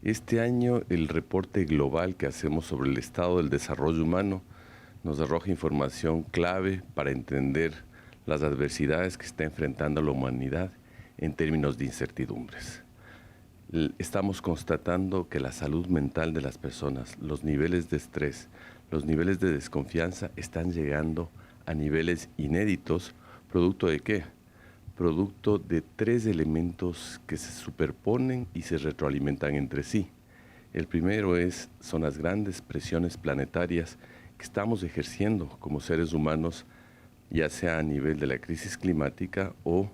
Este año el reporte global que hacemos sobre el estado del desarrollo humano nos arroja información clave para entender las adversidades que está enfrentando la humanidad en términos de incertidumbres. Estamos constatando que la salud mental de las personas, los niveles de estrés, los niveles de desconfianza están llegando a niveles inéditos. ¿Producto de qué? Producto de tres elementos que se superponen y se retroalimentan entre sí. El primero son las grandes presiones planetarias que estamos ejerciendo como seres humanos, ya sea a nivel de la crisis climática o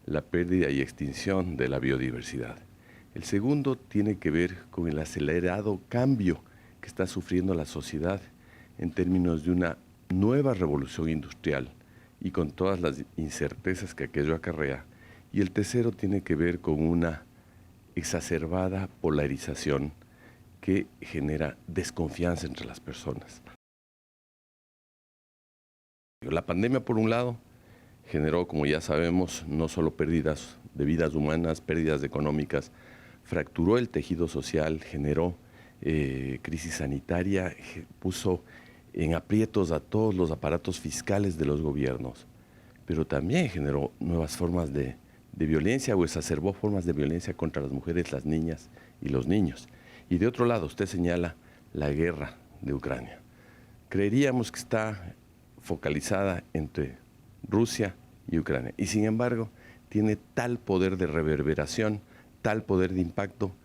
la pérdida y extinción de la biodiversidad. El segundo tiene que ver con el acelerado cambio que está sufriendo la sociedad en términos de una nueva revolución industrial y con todas las incertezas que aquello acarrea. Y el tercero tiene que ver con una exacerbada polarización que genera desconfianza entre las personas. La pandemia, por un lado, generó, como ya sabemos, no solo pérdidas de vidas humanas, pérdidas económicas, fracturó el tejido social, generó crisis sanitaria, puso en aprietos a todos los aparatos fiscales de los gobiernos, pero también generó nuevas formas de violencia o exacerbó formas de violencia contra las mujeres, las niñas y los niños. Y de otro lado, usted señala la guerra de Ucrania. Creeríamos que está focalizada entre Rusia y Ucrania, y sin embargo tiene tal poder de reverberación, tal poder de impacto,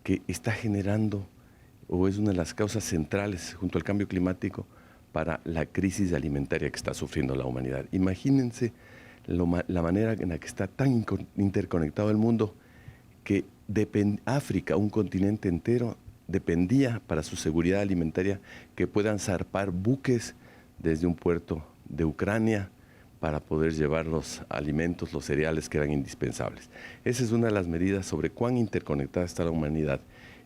que está generando o es una de las causas centrales junto al cambio climático para la crisis alimentaria que está sufriendo la humanidad. Imagínense la manera en la que está tan interconectado el mundo que África, un continente entero, dependía para su seguridad alimentaria que puedan zarpar buques desde un puerto de Ucrania para poder llevar los alimentos, los cereales que eran indispensables. Esa es una de las medidas sobre cuán interconectada está la humanidad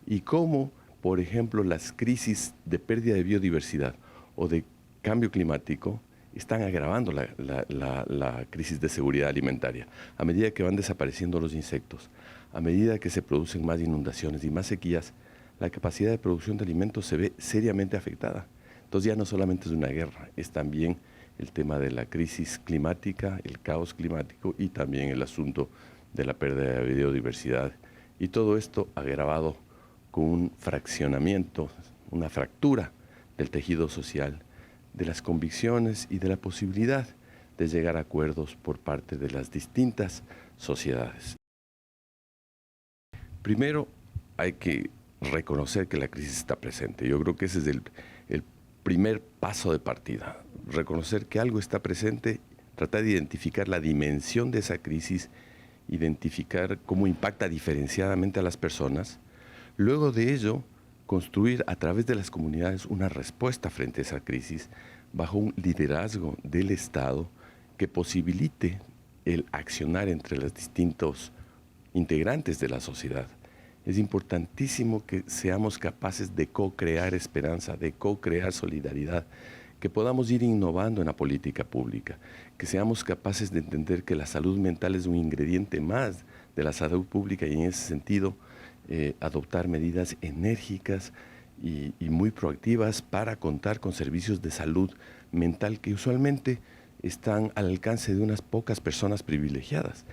y cómo, por ejemplo, las crisis de pérdida de biodiversidad o de cambio climático están agravando la crisis de seguridad alimentaria. A medida que van desapareciendo los insectos, a medida que se producen más inundaciones y más sequías, la capacidad de producción de alimentos se ve seriamente afectada. Entonces ya no solamente es una guerra, es también el tema de la crisis climática, el caos climático y también el asunto de la pérdida de biodiversidad. Y todo esto agravado con un fraccionamiento, una fractura del tejido social, de las convicciones y de la posibilidad de llegar a acuerdos por parte de las distintas sociedades. Primero, hay que reconocer que la crisis está presente. Yo creo que ese es el primer paso de partida. Reconocer que algo está presente, tratar de identificar la dimensión de esa crisis, identificar cómo impacta diferenciadamente a las personas. Luego de ello, construir a través de las comunidades una respuesta frente a esa crisis bajo un liderazgo del Estado que posibilite el accionar entre los distintos integrantes de la sociedad. Es importantísimo que seamos capaces de co-crear esperanza, de co-crear solidaridad, que podamos ir innovando en la política pública, que seamos capaces de entender que la salud mental es un ingrediente más de la salud pública y en ese sentido adoptar medidas enérgicas y muy proactivas para contar con servicios de salud mental que usualmente están al alcance de unas pocas personas privilegiadas.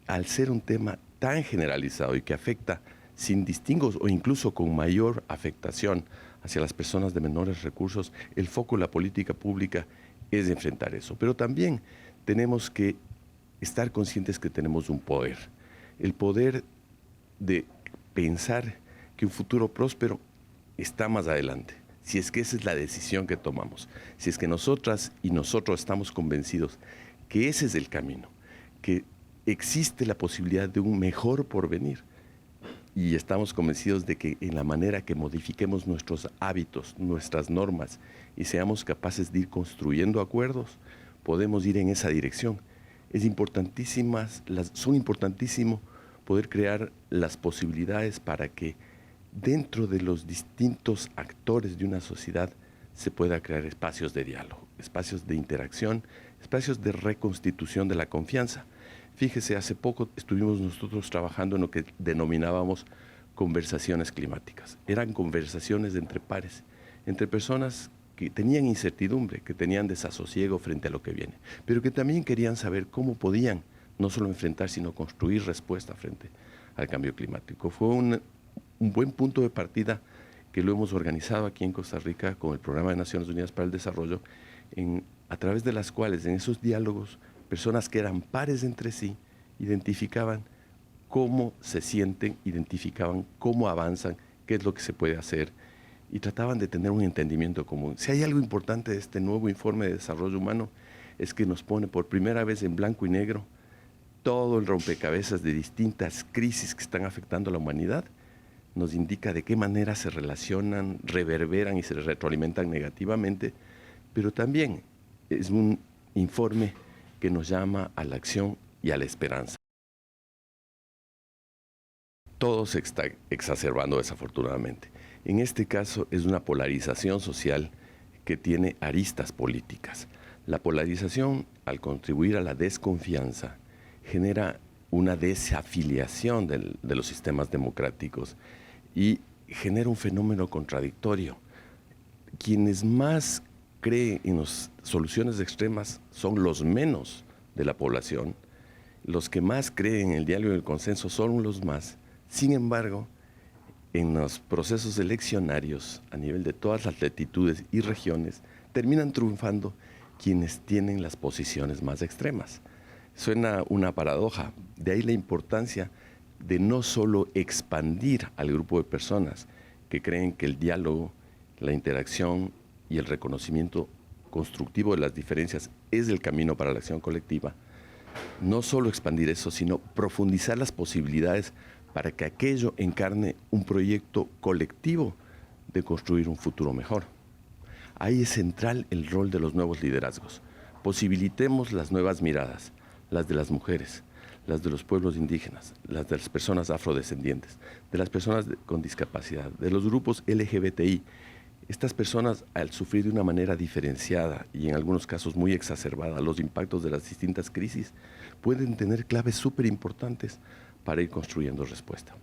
Al ser un tema tan generalizado y que afecta sin distingos o incluso con mayor afectación hacia las personas de menores recursos, el foco de la política pública es enfrentar eso. Pero también tenemos que estar conscientes que tenemos un poder, el poder de pensar que un futuro próspero está más adelante, si es que esa es la decisión que tomamos, si es que nosotras y nosotros estamos convencidos que ese es el camino, que existe la posibilidad de un mejor porvenir. Y estamos convencidos de que en la manera que modifiquemos nuestros hábitos, nuestras normas y seamos capaces de ir construyendo acuerdos, podemos ir en esa dirección. Son importantísimo poder crear las posibilidades para que dentro de los distintos actores de una sociedad se pueda crear espacios de diálogo, espacios de interacción, espacios de reconstitución de la confianza. Fíjese, hace poco estuvimos nosotros trabajando en lo que denominábamos conversaciones climáticas. Eran conversaciones entre pares, entre personas que tenían incertidumbre, que tenían desasosiego frente a lo que viene, pero que también querían saber cómo podían no solo enfrentar, sino construir respuesta frente al cambio climático. Fue un buen punto de partida que lo hemos organizado aquí en Costa Rica con el Programa de Naciones Unidas para el Desarrollo, a través de las cuales en esos diálogos personas que eran pares entre sí identificaban cómo se sienten, identificaban cómo avanzan, qué es lo que se puede hacer y trataban de tener un entendimiento común. Si hay algo importante de este nuevo informe de desarrollo humano es que nos pone por primera vez en blanco y negro todo el rompecabezas de distintas crisis que están afectando a la humanidad. Nos indica de qué manera se relacionan, reverberan y se retroalimentan negativamente, pero también es un informe que nos llama a la acción y a la esperanza. Todo se está exacerbando desafortunadamente. En este caso es una polarización social que tiene aristas políticas. La polarización, al contribuir a la desconfianza, genera una desafiliación de los sistemas democráticos y genera un fenómeno contradictorio. Quienes más creen en las soluciones extremas son los menos de la población. Los que más creen en el diálogo y el consenso son los más. Sin embargo, en los procesos eleccionarios a nivel de todas las latitudes y regiones, terminan triunfando quienes tienen las posiciones más extremas. Suena una paradoja, de ahí la importancia de no solo expandir al grupo de personas que creen que el diálogo, la interacción y el reconocimiento constructivo de las diferencias es el camino para la acción colectiva, no solo expandir eso, sino profundizar las posibilidades para que aquello encarne un proyecto colectivo de construir un futuro mejor. Ahí es central el rol de los nuevos liderazgos. Posibilitemos las nuevas miradas, las de las mujeres, las de los pueblos indígenas, las de las personas afrodescendientes, de las personas con discapacidad, de los grupos LGBTI. Estas personas, al sufrir de una manera diferenciada y en algunos casos muy exacerbada los impactos de las distintas crisis, pueden tener claves súper importantes para ir construyendo respuesta.